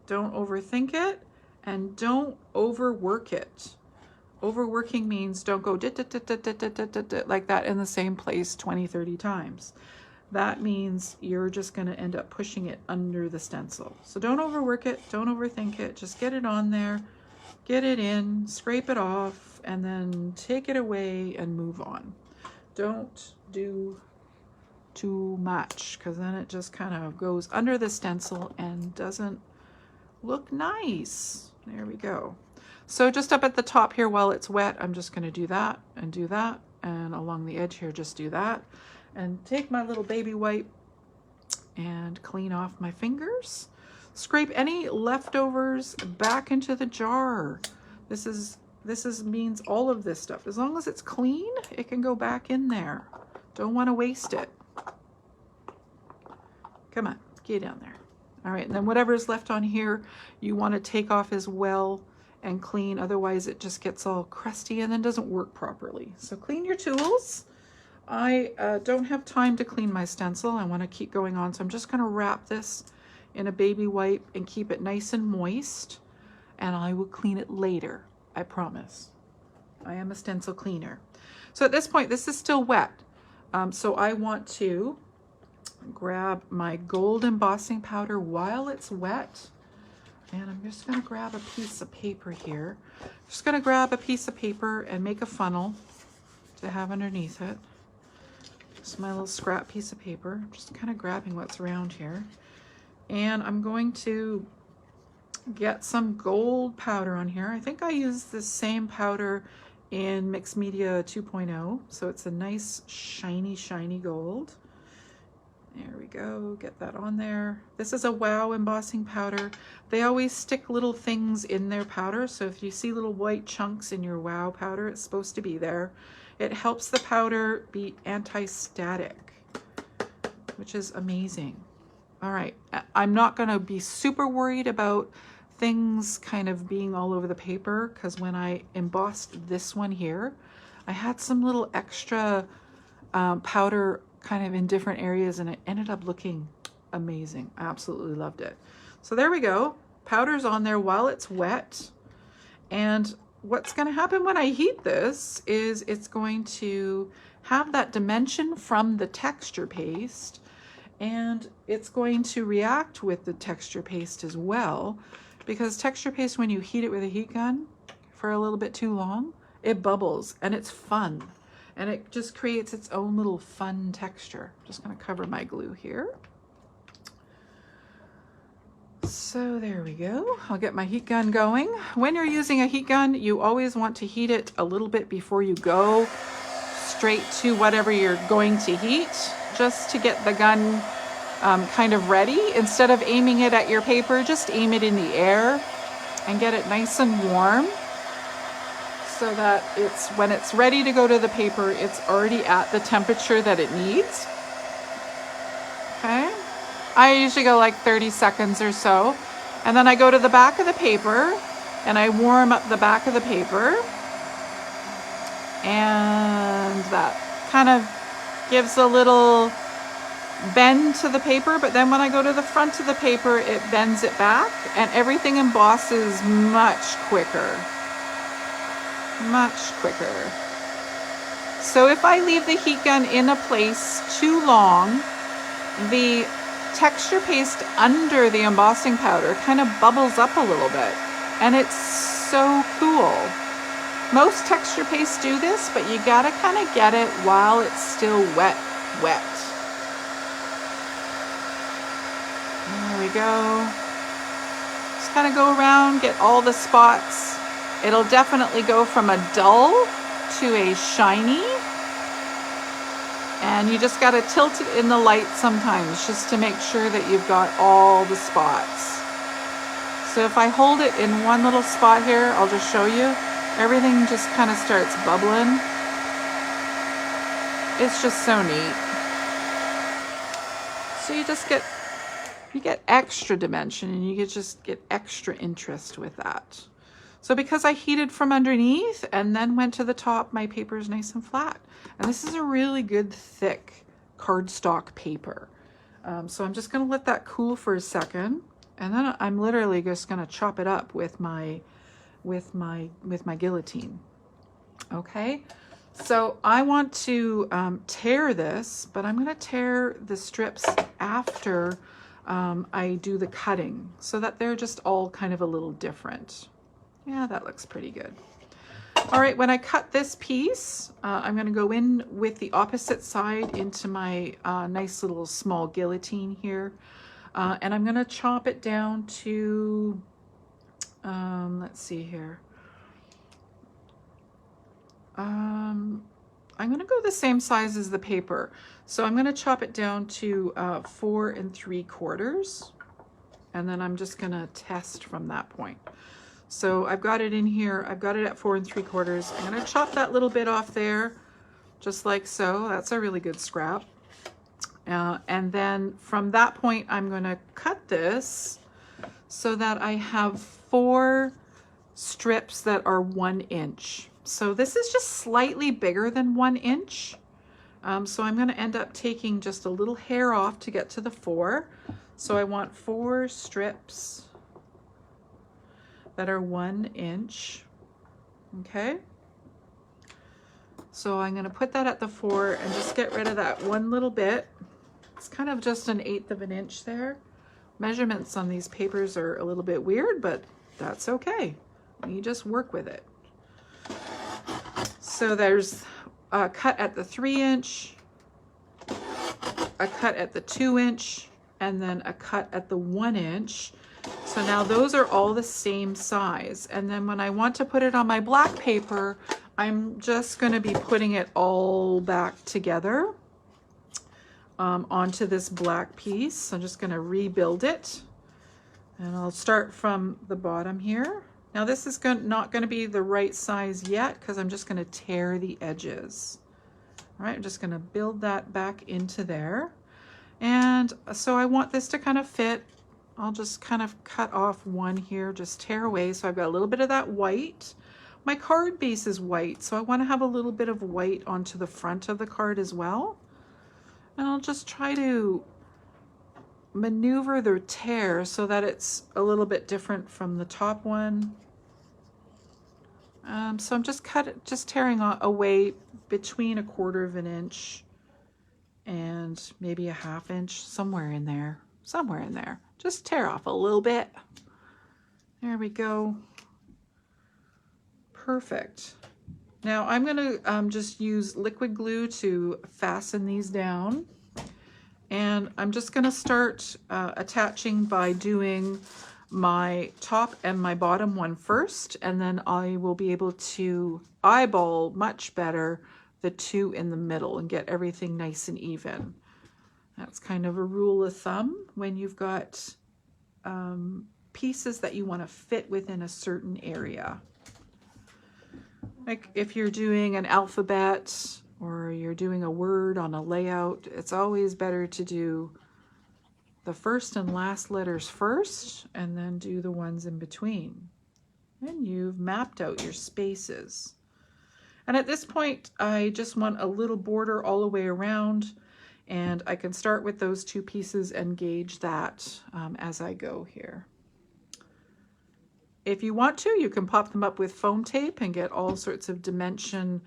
Don't overthink it, and don't overwork it. Overworking means don't go like that in the same place 20, 30 times. That means you're just going to end up pushing it under the stencil. So don't overwork it, don't overthink it. Just get it on there, get it in, scrape it off, and then take it away and move on. Don't do too much, because then it just kind of goes under the stencil and doesn't look nice. There we go. So just up at the top here while it's wet, I'm just going to do that, and along the edge here just do that, and take my little baby wipe and clean off my fingers. Scrape any leftovers back into the jar. This means all of this stuff. As long as it's clean, it can go back in there. Don't want to waste it. Come on, get down there. All right, and then whatever's left on here, you want to take off as well and clean. Otherwise, it just gets all crusty and then doesn't work properly. So clean your tools. I don't have time to clean my stencil. I want to keep going on, so I'm just going to wrap this in a baby wipe and keep it nice and moist, and I will clean it later. I promise. I am a stencil cleaner. So at this point, this is still wet. So I want to grab my gold embossing powder while it's wet. And I'm just going to grab a piece of paper here. Just going to grab a piece of paper and make a funnel to have underneath it. Just my little scrap piece of paper. Just kind of grabbing what's around here. And I'm going to get some gold powder on here. I think I used the same powder in Mixed Media 2.0. So it's a nice shiny, shiny gold. There we go, get that on there. This is a WOW embossing powder. They always stick little things in their powder, so if you see little white chunks in your WOW powder, it's supposed to be there. It helps the powder be anti-static, which is amazing. All right, I'm not gonna be super worried about things kind of being all over the paper, because when I embossed this one here, I had some little extra powder kind of in different areas, and it ended up looking amazing. I absolutely loved it. So there we go. Powder's on there while it's wet. And what's going to happen when I heat this is it's going to have that dimension from the texture paste, and it's going to react with the texture paste as well, because texture paste, when you heat it with a heat gun for a little bit too long, it bubbles and it's fun. And it just creates its own little fun texture. Just gonna cover my glue here. So there we go. I'll get my heat gun going. When you're using a heat gun, you always want to heat it a little bit before you go straight to whatever you're going to heat, just to get the gun kind of ready. Instead of aiming it at your paper, just aim it in the air and get it nice and warm, so that when it's ready to go to the paper, it's already at the temperature that it needs. Okay, I usually go like 30 seconds or so, and then I go to the back of the paper and I warm up the back of the paper, and that kind of gives a little bend to the paper, but then when I go to the front of the paper, it bends it back, and everything embosses much quicker. Much quicker. So if I leave the heat gun in a place too long, the texture paste under the embossing powder kind of bubbles up a little bit, and it's so cool. Most texture pastes do this, but you gotta kind of get it while it's still wet. There we go. Just kind of go around, get all the spots. It'll definitely go from a dull to a shiny. And you just gotta tilt it in the light sometimes just to make sure that you've got all the spots. So if I hold it in one little spot here, I'll just show you. Everything just kind of starts bubbling. It's just so neat. So you get extra dimension, and you just get extra interest with that. So because I heated from underneath and then went to the top, my paper is nice and flat. And this is a really good thick cardstock paper. So I'm just gonna let that cool for a second. And then I'm literally just gonna chop it up with my guillotine. Okay, so I want to tear this, but I'm gonna tear the strips after I do the cutting so that they're just all kind of a little different. Yeah, that looks pretty good. All right, when I cut this piece, I'm gonna go in with the opposite side into my nice little small guillotine here. And I'm gonna chop it down to, let's see here. I'm gonna go the same size as the paper. So I'm gonna chop it down to 4 3/4. And then I'm just gonna test from that point. So I've got it in here. I've got it at 4 3/4. I'm gonna chop that little bit off there, just like so. That's a really good scrap. And then from that point, I'm gonna cut this so that I have 4 strips that are 1 inch. So this is just slightly bigger than 1 inch. So I'm gonna end up taking just a little hair off to get to the 4. So I want 4 strips that are 1 inch, okay? So I'm gonna put that at the 4 and just get rid of that one little bit. It's kind of just 1/8 of an inch there. Measurements on these papers are a little bit weird, but that's okay. You just work with it. So there's a cut at the 3 inch, a cut at the 2 inch, and then a cut at the 1 inch. So now those are all the same size. And then when I want to put it on my black paper, I'm just going to be putting it all back together onto this black piece. I'm just going to rebuild it. And I'll start from the bottom here. Now this is not going to be the right size yet because I'm just going to tear the edges. All right, I'm just going to build that back into there. And so I want this to kind of fit. I'll just kind of cut off one here, just tear away. So I've got a little bit of that white. My card base is white, so I want to have a little bit of white onto the front of the card as well. And I'll just try to maneuver the tear so that it's a little bit different from the top one. So I'm just tearing away between 1/4 of an inch and maybe a 1/2 inch, somewhere in there. Just tear off a little bit. There we go. Perfect. Now I'm going to just use liquid glue to fasten these down. And I'm just going to start attaching by doing my top and my bottom one first, and then I will be able to eyeball much better the 2 in the middle and get everything nice and even. That's kind of a rule of thumb when you've got pieces that you want to fit within a certain area. Like if you're doing an alphabet or you're doing a word on a layout, it's always better to do the first and last letters first and then do the ones in between. And you've mapped out your spaces. And at this point, I just want a little border all the way around, and I can start with those 2 pieces and gauge that as I go here. If you want to, you can pop them up with foam tape and get all sorts of dimension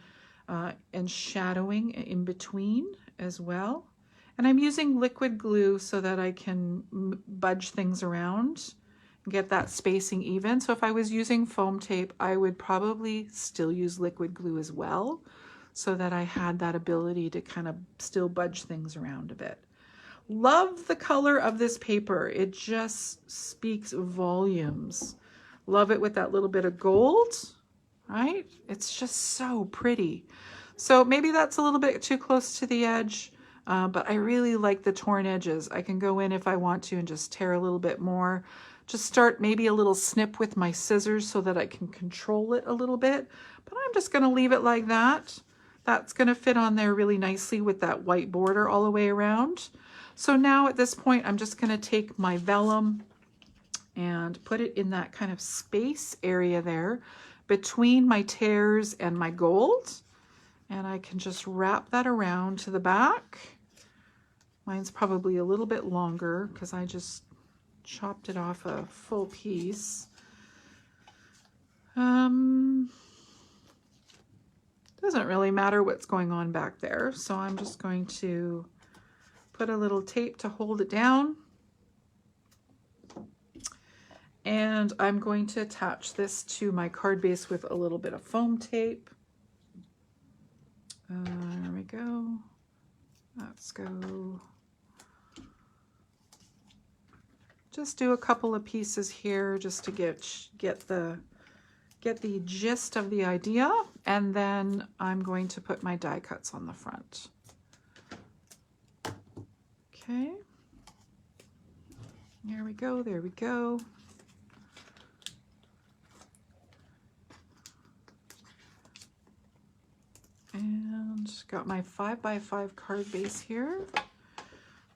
and shadowing in between as well. And I'm using liquid glue so that I can budge things around get that spacing even. So if I was using foam tape, I would probably still use liquid glue as well, so that I had that ability to kind of still budge things around a bit. Love the color of this paper. It just speaks volumes. Love it with that little bit of gold, right? It's just so pretty. So maybe that's a little bit too close to the edge, but I really like the torn edges. I can go in if I want to and just tear a little bit more. Just start maybe a little snip with my scissors so that I can control it a little bit, but I'm just going to leave it like that. That's going to fit on there really nicely with that white border all the way around. So now at this point, I'm just going to take my vellum and put it in that kind of space area there between my tears and my gold. And I can just wrap that around to the back. Mine's probably a little bit longer because I just chopped it off a full piece. Doesn't really matter what's going on back there, so I'm just going to put a little tape to hold it down. And I'm going to attach this to my card base with a little bit of foam tape. There we go. Let's go. Just do a couple of pieces here just to get the gist of the idea, and then I'm going to put my die cuts on the front. Okay. There we go, there we go. And got my 5x5 card base here.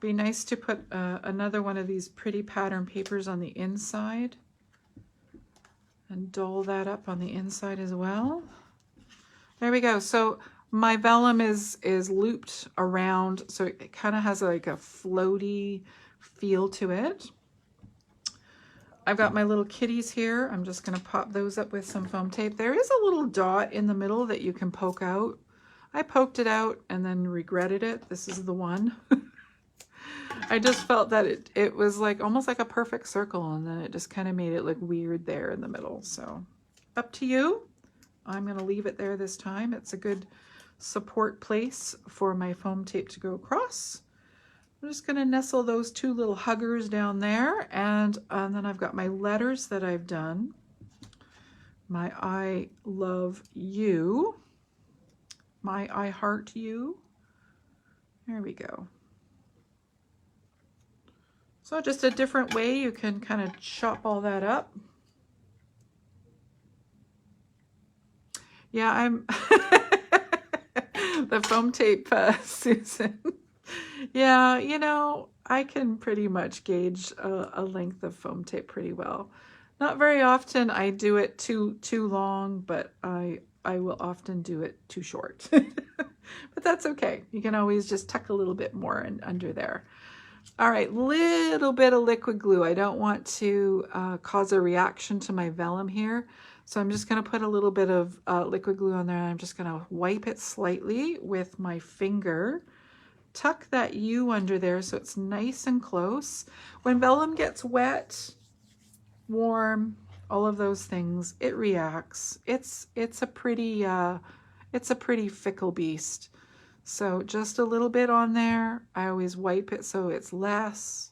Be nice to put another one of these pretty pattern papers on the inside and doll that up on the inside as well. There we go. So my vellum is looped around, so it kind of has like a floaty feel to it. I've got my little kitties here. I'm just going to pop those up with some foam tape. There is a little dot in the middle that you can poke out. I poked it out and then regretted it. This is the one. I just felt that it was like almost like a perfect circle, and then it just kind of made it look weird there in the middle. So up to you. I'm going to leave it there this time. It's a good support place for my foam tape to go across. I'm just going to nestle those two little huggers down there, and then I've got my letters that I've done. My I love you. My I heart you. There we go. So just a different way you can kind of chop all that up. Yeah, I'm the foam tape, Susan. Yeah, you know, I can pretty much gauge a length of foam tape pretty well. Not very often I do it too long, but I will often do it too short. But that's okay. You can always just tuck a little bit more under there. All right, little bit of liquid glue. I don't want to cause a reaction to my vellum here. So I'm just going to put a little bit of liquid glue on there, and I'm just going to wipe it slightly with my finger. Tuck that U under there so it's nice and close. When vellum gets wet, warm, all of those things, it reacts. It's a pretty fickle beast. So just a little bit on there. I always wipe it so it's less,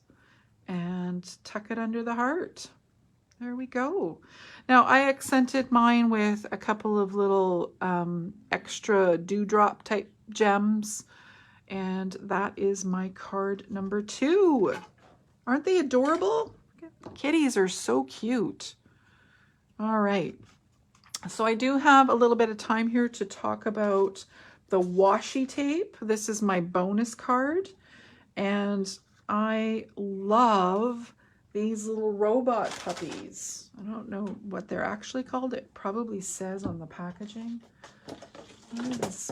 and tuck it under the heart. There we go. Now I accented mine with a couple of little extra dewdrop type gems, and that is my card number 2. Aren't they adorable? Kitties are so cute. All right. So I do have a little bit of time here to talk about the washi tape. This is my bonus card, and I love these little robot puppies. I don't know what they're actually called. It probably says on the packaging.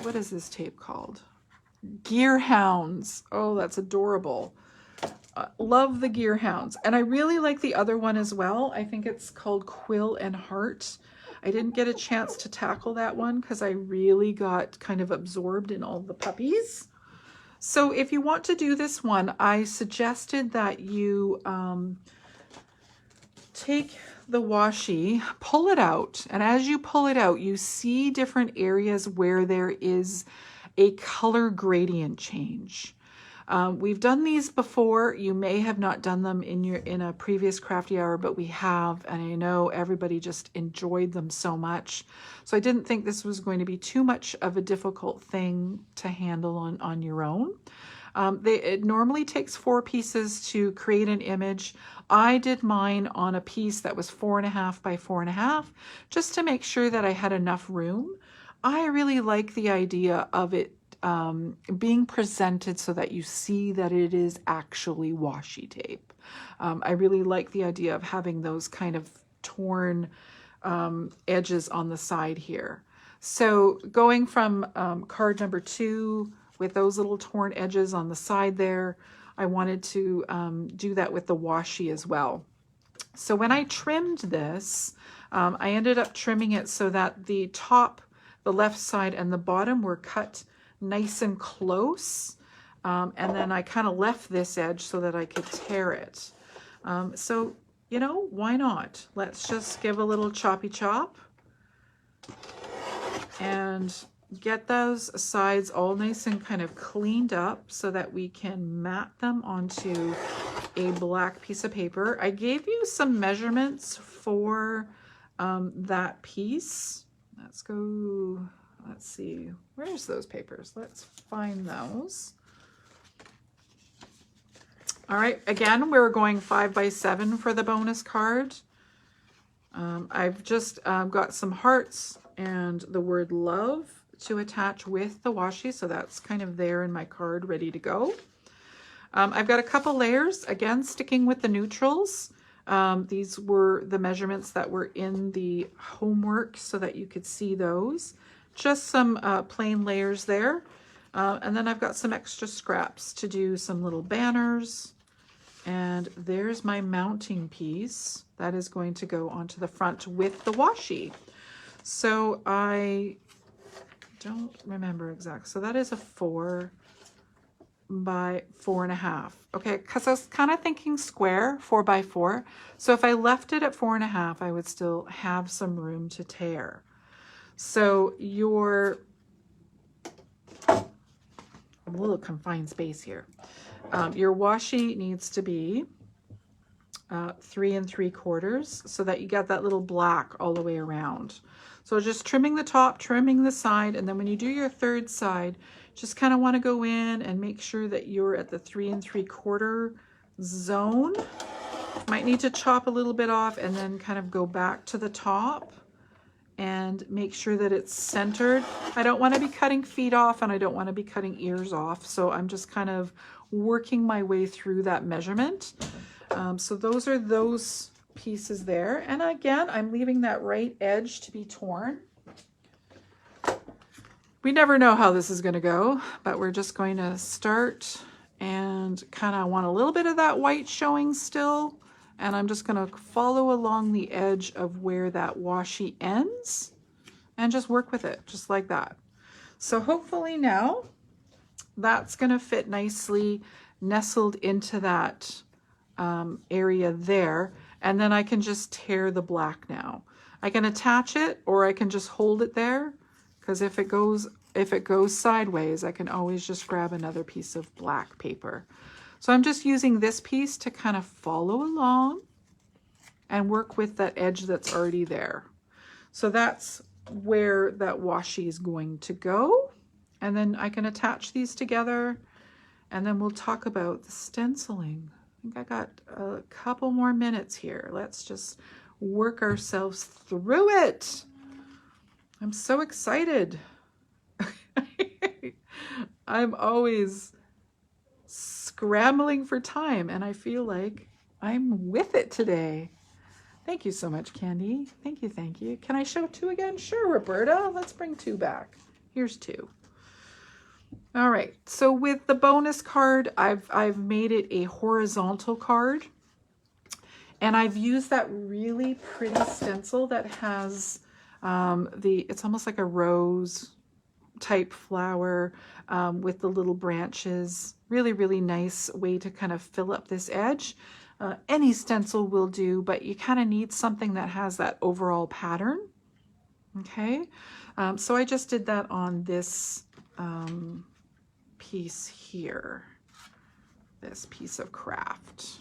What is this tape called? Gear hounds. Oh, that's adorable. Love the gear hounds. And I really like the other one as well. I think it's called Quill and Heart. I didn't get a chance to tackle that one because I really got kind of absorbed in all the puppies. So if you want to do this one, I suggested that you take the washi, pull it out, and as you pull it out, you see different areas where there is a color gradient change. We've done these before. You may have not done them in a previous crafty hour, but we have, and I know everybody just enjoyed them so much. So I didn't think this was going to be too much of a difficult thing to handle on your own. It normally takes 4 pieces to create an image. I did mine on a piece that was 4.5 by 4.5, just to make sure that I had enough room. I really like the idea of it being presented so that you see that it is actually washi tape. I really like the idea of having those kind of torn edges on the side here. So going from card number 2 with those little torn edges on the side there, I wanted to do that with the washi as well. So when I trimmed this, I ended up trimming it so that the top, the left side, and the bottom were cut nice and close. And then I kind of left this edge so that I could tear it. So, you know, why not? Let's just give a little choppy chop and get those sides all nice and kind of cleaned up so that we can mat them onto a black piece of paper. I gave you some measurements for that piece. Let's go, let's see, where's those papers? Let's find those. All right, again, we're going 5 by 7 for the bonus card. I've just got some hearts and the word love to attach with the washi, so that's kind of there in my card ready to go. I've got a couple layers, again sticking with the neutrals. These were the measurements that were in the homework so that you could see those. Just some plain layers there. And then I've got some extra scraps to do some little banners. And there's my mounting piece that is going to go onto the front with the washi. So I don't remember exact. So that is a 4 by 4.5. Okay, because I was kind of thinking square, 4 by 4. So if I left it at 4.5, I would still have some room to tear. So your a little confined space here. Your washi needs to be 3 3/4 so that you get that little black all the way around. So just trimming the top, trimming the side, and then when you do your third side, just kind of want to go in and make sure that you're at the 3 3/4 zone. Might need to chop a little bit off and then kind of go back to the top and make sure that it's centered. I don't want to be cutting feet off and I don't want to be cutting ears off. So I'm just kind of working my way through that measurement. So those are those pieces there. And again, I'm leaving that right edge to be torn. We never know how this is going to go, but we're just going to start and kind of want a little bit of that white showing still. And I'm just going to follow along the edge of where that washi ends and just work with it just like that. So hopefully now that's going to fit nicely nestled into that area there. And then I can just tear the black now. I can attach it or I can just hold it there, because if it goes sideways, I can always just grab another piece of black paper. So I'm just using this piece to kind of follow along and work with that edge that's already there. So that's where that washi is going to go. And then I can attach these together and then we'll talk about the stenciling. I think I got a couple more minutes here. Let's just work ourselves through it. I'm so excited. I'm always scrambling for time and I feel like I'm with it today. Thank you so much, Candy. Thank you, thank you. Can I show 2 again? Sure, Roberta. Let's bring 2 back. Here's 2. All right, so with the bonus card, I've made it a horizontal card. And I've used that really pretty stencil that has it's almost like a rose type flower with the little branches. Really, really nice way to kind of fill up this edge. Any stencil will do, but you kind of need something that has that overall pattern. Okay, so I just did that on this piece here, this piece of craft.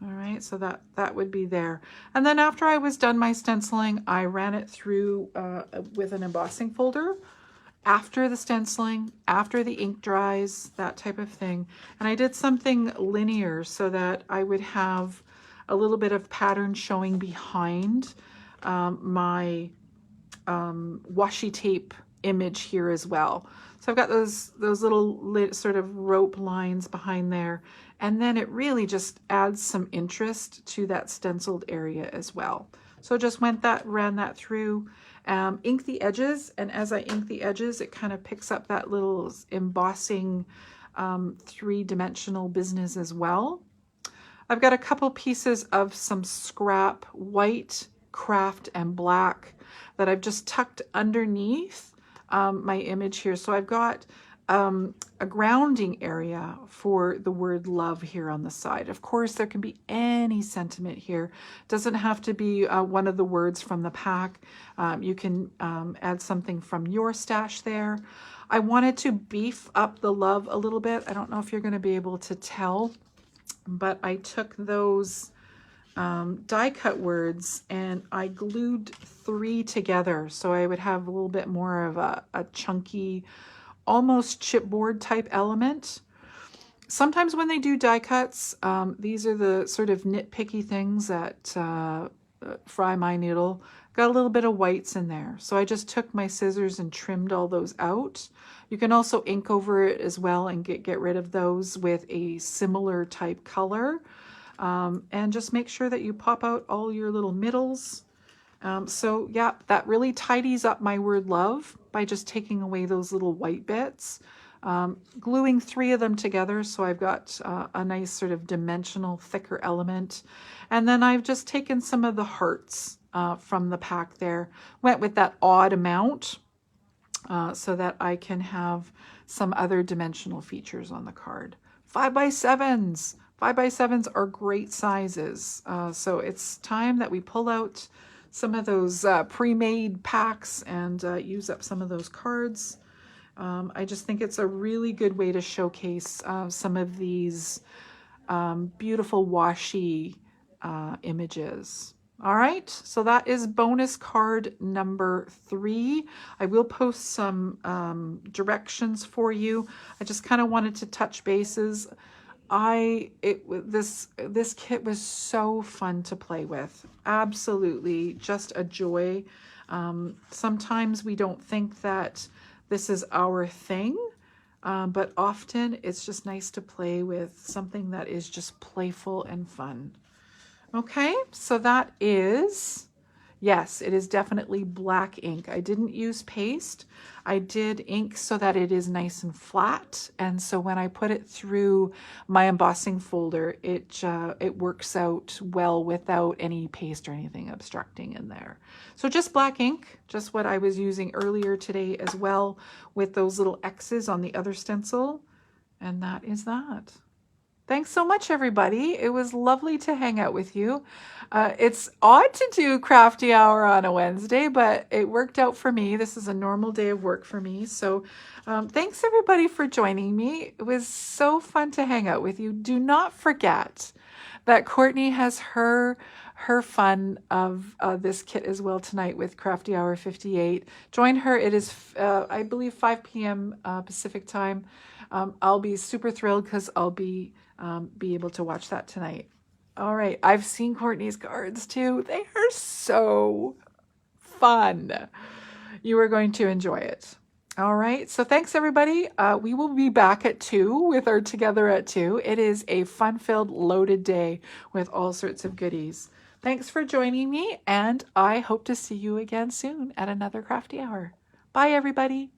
All right, so that would be there. And then after I was done my stenciling, I ran it through with an embossing folder after the stenciling, after the ink dries, that type of thing. And I did something linear so that I would have a little bit of pattern showing behind my washi tape image here as well. So I've got those little sort of rope lines behind there, and then it really just adds some interest to that stenciled area as well. So just ran that through, ink the edges, and as I ink the edges, it kind of picks up that little embossing three-dimensional business as well. I've got a couple pieces of some scrap white, craft, and black that I've just tucked underneath my image here. So I've got a grounding area for the word love here on the side. Of course, there can be any sentiment here. Doesn't have to be one of the words from the pack. You can add something from your stash there. I wanted to beef up the love a little bit. I don't know if you're going to be able to tell, but I took those die cut words and I glued 3 together, so I would have a little bit more of a chunky, almost chipboard type element. Sometimes when they do die cuts, these are the sort of nitpicky things that fry my needle. Got a little bit of whites in there, so I just took my scissors and trimmed all those out. You can also ink over it as well and get rid of those with a similar type color. And just make sure that you pop out all your little middles. So yeah, that really tidies up my word love by just taking away those little white bits. Gluing 3 of them together, so I've got a nice sort of dimensional, thicker element. And then I've just taken some of the hearts from the pack there. Went with that odd amount so that I can have some other dimensional features on the card. 5x7s. 5x7s are great sizes, so it's time that we pull out some of those pre-made packs and use up some of those cards. I just think it's a really good way to showcase some of these beautiful washi images. All right, so that is bonus card number 3. I will post some directions for you. I just kind of wanted to touch bases. This kit was so fun to play with. Absolutely just a joy. Sometimes we don't think that this is our thing, but often it's just nice to play with something that is just playful and fun. Okay, so that is, yes, it is definitely black ink. I didn't use paste. I did ink so that it is nice and flat. And so when I put it through my embossing folder, it works out well without any paste or anything obstructing in there. So just black ink, just what I was using earlier today as well with those little X's on the other stencil. And that is that. Thanks so much, everybody. It was lovely to hang out with you. It's odd to do Crafty Hour on a Wednesday, but it worked out for me. This is a normal day of work for me. So thanks, everybody, for joining me. It was so fun to hang out with you. Do not forget that Courtney has her fun of this kit as well tonight with Crafty Hour 58. Join her. It is, I believe, 5 p.m. Pacific time. I'll be super thrilled because I'll be able to watch that tonight. All right. I've seen Courtney's cards too. They are so fun. You are going to enjoy it. All right. So thanks, everybody. We will be back at 2 with our Together at 2. It is a fun-filled, loaded day with all sorts of goodies. Thanks for joining me, and I hope to see you again soon at another Crafty Hour. Bye, everybody.